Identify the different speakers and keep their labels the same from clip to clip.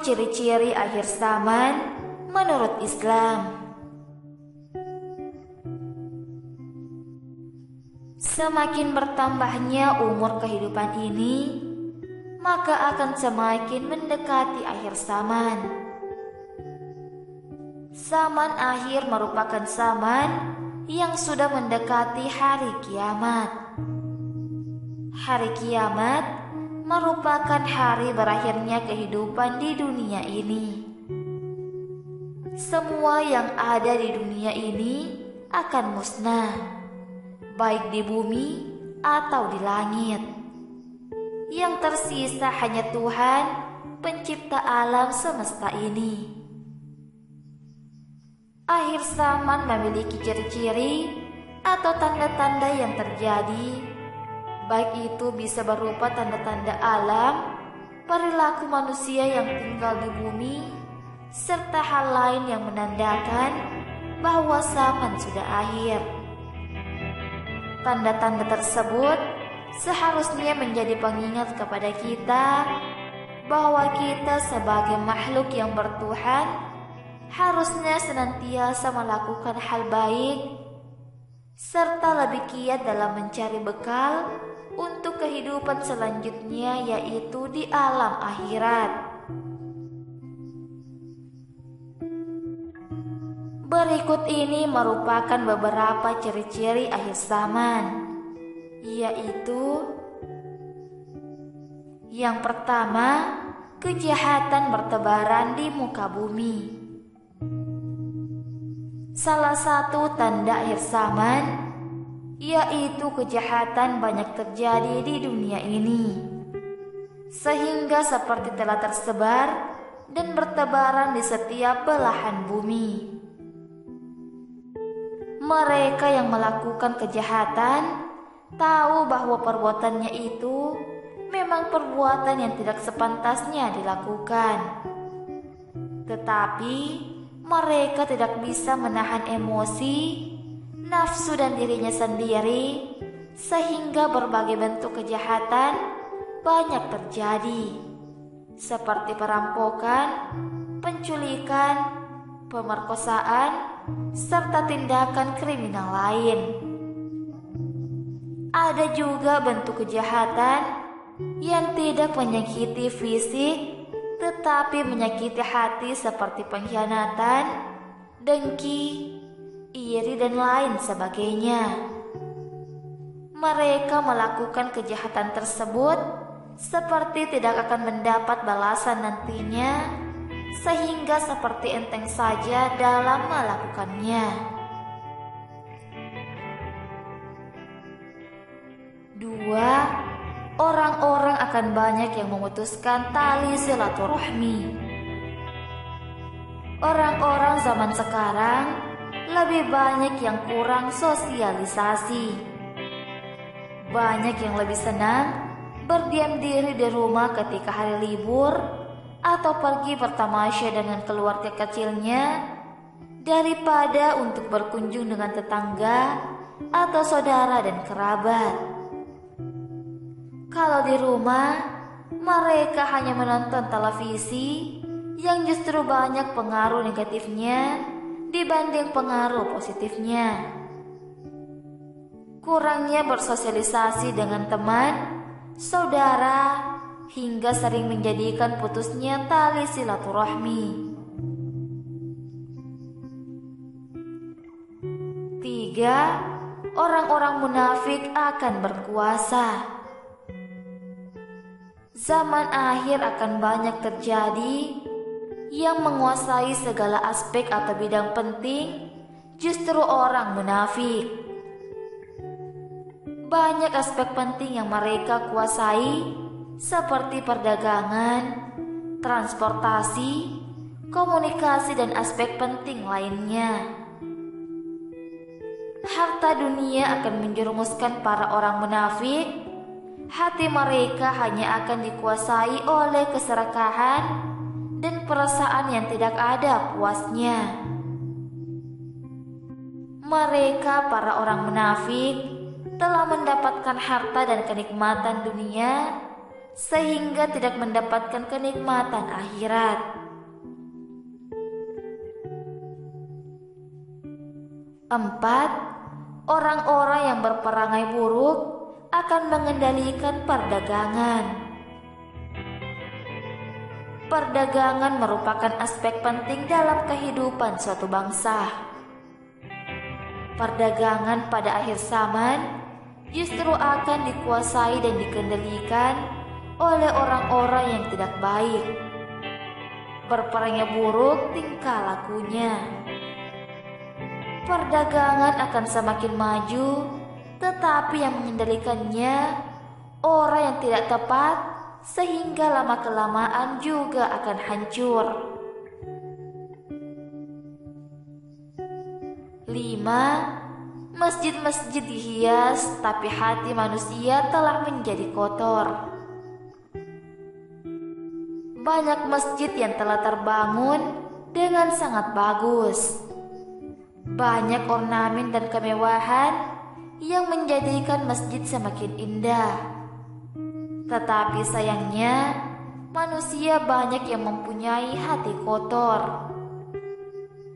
Speaker 1: ciri-ciri akhir zaman menurut Islam. Semakin bertambahnya umur kehidupan ini, maka akan semakin mendekati akhir zaman. Zaman akhir merupakan zaman yang sudah mendekati hari kiamat. Hari kiamat merupakan hari berakhirnya kehidupan di dunia ini. Semua yang ada di dunia ini akan musnah, baik di bumi atau di langit. Yang tersisa hanya Tuhan, pencipta alam semesta ini. Akhir zaman memiliki ciri-ciri atau tanda-tanda yang terjadi, baik itu bisa berupa tanda-tanda alam, perilaku manusia yang tinggal di bumi, serta hal lain yang menandakan bahwa zaman sudah akhir. Tanda-tanda tersebut seharusnya menjadi pengingat kepada kita bahwa kita sebagai makhluk yang bertuhan harusnya senantiasa melakukan hal baik serta lebih giat dalam mencari bekal untuk kehidupan selanjutnya, yaitu di alam akhirat. Berikut ini merupakan beberapa ciri-ciri akhir zaman, yaitu yang pertama, kejahatan bertebaran di muka bumi. Salah satu tanda akhir zaman yaitu kejahatan banyak terjadi di dunia ini, sehingga seperti telah tersebar dan bertebaran di setiap belahan bumi. Mereka yang melakukan kejahatan tahu bahwa perbuatannya itu memang perbuatan yang tidak sepantasnya dilakukan, tetapi mereka tidak bisa menahan emosi, nafsu dan dirinya sendiri, sehingga berbagai bentuk kejahatan banyak terjadi, seperti perampokan, penculikan, pemerkosaan, serta tindakan kriminal lain. Ada juga bentuk kejahatan yang tidak menyakiti fisik, tetapi menyakiti hati, seperti pengkhianatan, dengki, iri, dan lain sebagainya. Mereka melakukan kejahatan tersebut seperti tidak akan mendapat balasan nantinya, sehingga seperti enteng saja dalam melakukannya. 2. Orang-orang akan banyak yang memutuskan tali silaturahmi. Orang-orang zaman sekarang lebih banyak yang kurang sosialisasi. Banyak yang lebih senang berdiam diri di rumah ketika hari libur atau pergi bertamasya dengan keluarga kecilnya daripada untuk berkunjung dengan tetangga atau saudara dan kerabat. Kalau di rumah, mereka hanya menonton televisi yang justru banyak pengaruh negatifnya dibanding pengaruh positifnya. Kurangnya bersosialisasi dengan teman, saudara, hingga sering menjadikan putusnya tali silaturahmi. 3. Orang-orang munafik akan berkuasa. Zaman akhir akan banyak terjadi yang menguasai segala aspek atau bidang penting, justru orang munafik. Banyak aspek penting yang mereka kuasai, seperti perdagangan, transportasi, komunikasi, dan aspek penting lainnya. Harta dunia akan menjerumuskan para orang munafik. Hati mereka hanya akan dikuasai oleh keserakahan dan perasaan yang tidak ada puasnya. Mereka, para orang munafik, telah mendapatkan harta dan kenikmatan dunia sehingga tidak mendapatkan kenikmatan akhirat. Empat, orang-orang yang berperangai buruk akan mengendalikan perdagangan. Perdagangan merupakan aspek penting dalam kehidupan suatu bangsa. Perdagangan pada akhir zaman justru akan dikuasai dan dikendalikan oleh orang-orang yang tidak baik. Berperangai buruk tingkah lakunya. Perdagangan akan semakin maju, tetapi yang mengendalikannya orang yang tidak tepat, sehingga lama-kelamaan juga akan hancur. 5. Masjid-masjid dihias, tapi hati manusia telah menjadi kotor. Banyak masjid yang telah terbangun dengan sangat bagus. Banyak ornamen dan kemewahan yang menjadikan masjid semakin indah. Tetapi sayangnya, manusia banyak yang mempunyai hati kotor.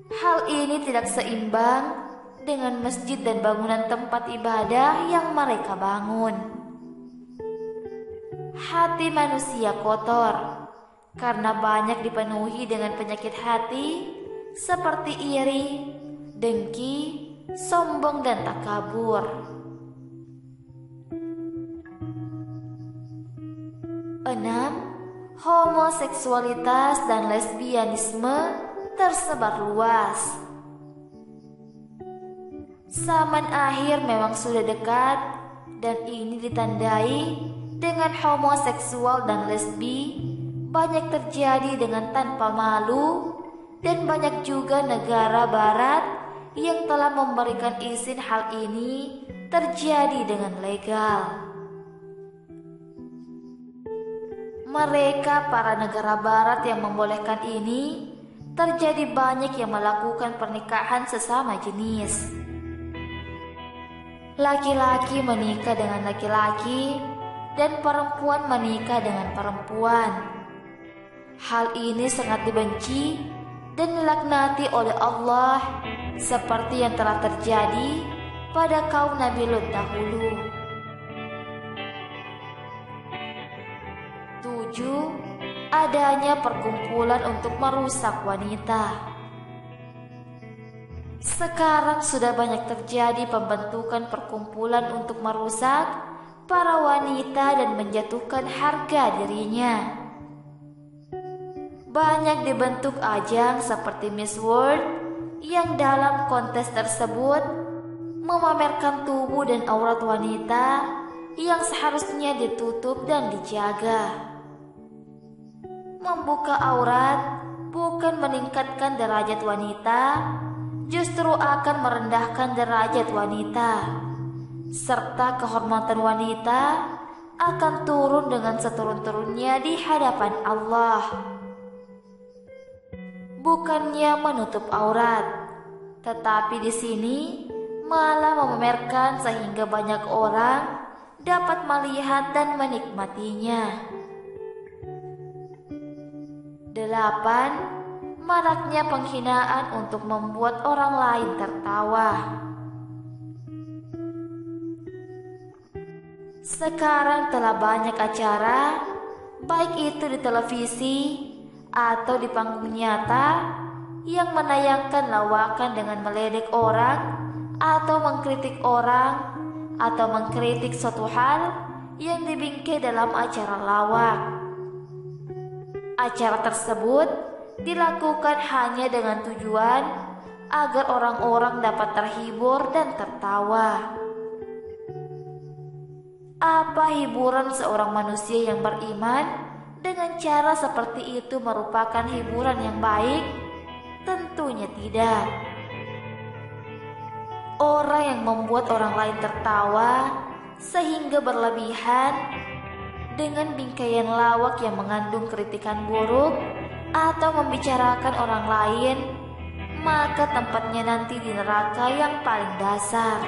Speaker 1: Hal ini tidak seimbang dengan masjid dan bangunan tempat ibadah yang mereka bangun. Hati manusia kotor karena banyak dipenuhi dengan penyakit hati seperti iri, dengki, sombong, dan takabur. 6. Homoseksualitas dan lesbianisme tersebar luas. Zaman akhir memang sudah dekat, dan ini ditandai dengan homoseksual dan lesbi banyak terjadi dengan tanpa malu, dan banyak juga negara barat yang telah memberikan izin hal ini terjadi dengan legal. Mereka para negara barat yang membolehkan ini, terjadi banyak yang melakukan pernikahan sesama jenis. Laki-laki menikah dengan laki-laki dan perempuan menikah dengan perempuan. Hal ini sangat dibenci dan dilaknati oleh Allah, seperti yang telah terjadi pada kaum Nabi Lut dahulu. 7. Adanya perkumpulan untuk merusak wanita. Sekarang sudah banyak terjadi pembentukan perkumpulan untuk merusak para wanita dan menjatuhkan harga dirinya. Banyak dibentuk ajang seperti Miss World yang dalam kontes tersebut memamerkan tubuh dan aurat wanita yang seharusnya ditutup dan dijaga. Membuka aurat bukan meningkatkan derajat wanita, justru akan merendahkan derajat wanita, serta kehormatan wanita akan turun dengan seturun-turunnya di hadapan Allah. Bukannya menutup aurat, tetapi di sini malah memamerkan sehingga banyak orang dapat melihat dan menikmatinya. 8. Maraknya penghinaan untuk membuat orang lain tertawa. Sekarang telah banyak acara, baik itu di televisi atau di panggung nyata, yang menayangkan lawakan dengan meledek orang atau mengkritik orang atau mengkritik suatu hal yang dibingkai dalam acara lawak. Acara tersebut dilakukan hanya dengan tujuan agar orang-orang dapat terhibur dan tertawa. Apa hiburan seorang manusia yang beriman dengan cara seperti itu merupakan hiburan yang baik? Tentunya tidak. Orang yang membuat orang lain tertawa sehingga berlebihan dengan bingkaian lawak yang mengandung kritikan buruk atau membicarakan orang lain, maka tempatnya nanti di neraka yang paling dasar.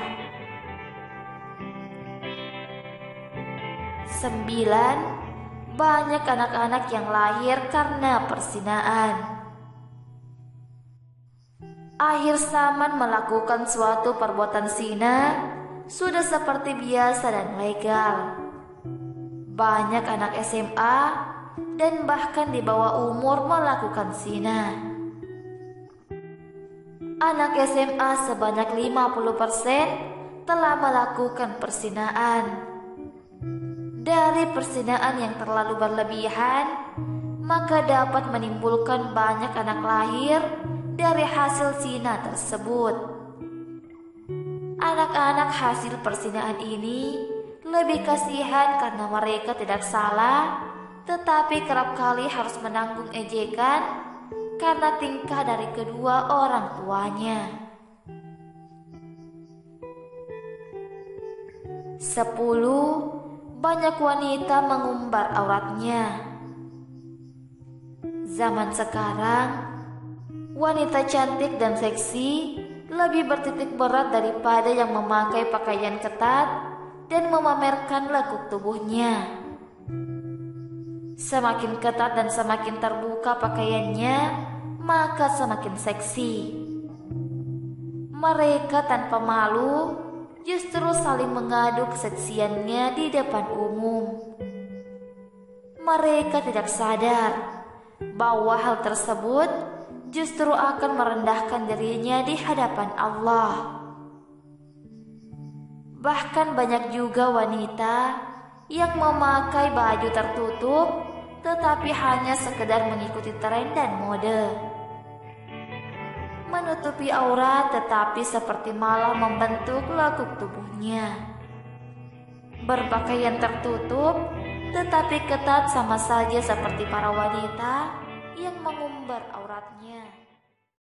Speaker 1: 9. banyak anak-anak yang lahir karena perzinaan. Akhir zaman melakukan suatu perbuatan zina sudah seperti biasa dan legal. Banyak anak SMA dan bahkan di bawah umur melakukan zina. Anak SMA sebanyak 50% telah melakukan perzinaan. Dari perzinaan yang terlalu berlebihan, maka dapat menimbulkan banyak anak lahir dari hasil zina tersebut. Anak-anak hasil perzinaan ini lebih kasihan karena mereka tidak salah, tetapi kerap kali harus menanggung ejekan karena tingkah dari kedua orang tuanya. 10. Banyak wanita mengumbar auratnya. Zaman sekarang, wanita cantik dan seksi lebih bertitik berat daripada yang memakai pakaian ketat dan memamerkan lekuk tubuhnya. Semakin ketat dan semakin terbuka pakaiannya, maka semakin seksi. Mereka tanpa malu justru saling mengadu keseksiannya di depan umum. Mereka tidak sadar bahwa hal tersebut justru akan merendahkan dirinya di hadapan Allah. Bahkan banyak juga wanita yang memakai baju tertutup tetapi hanya sekedar mengikuti tren dan mode. Menutupi aurat tetapi seperti malah membentuk lekuk tubuhnya. Berpakaian tertutup tetapi ketat sama saja seperti para wanita yang mengumbar auratnya.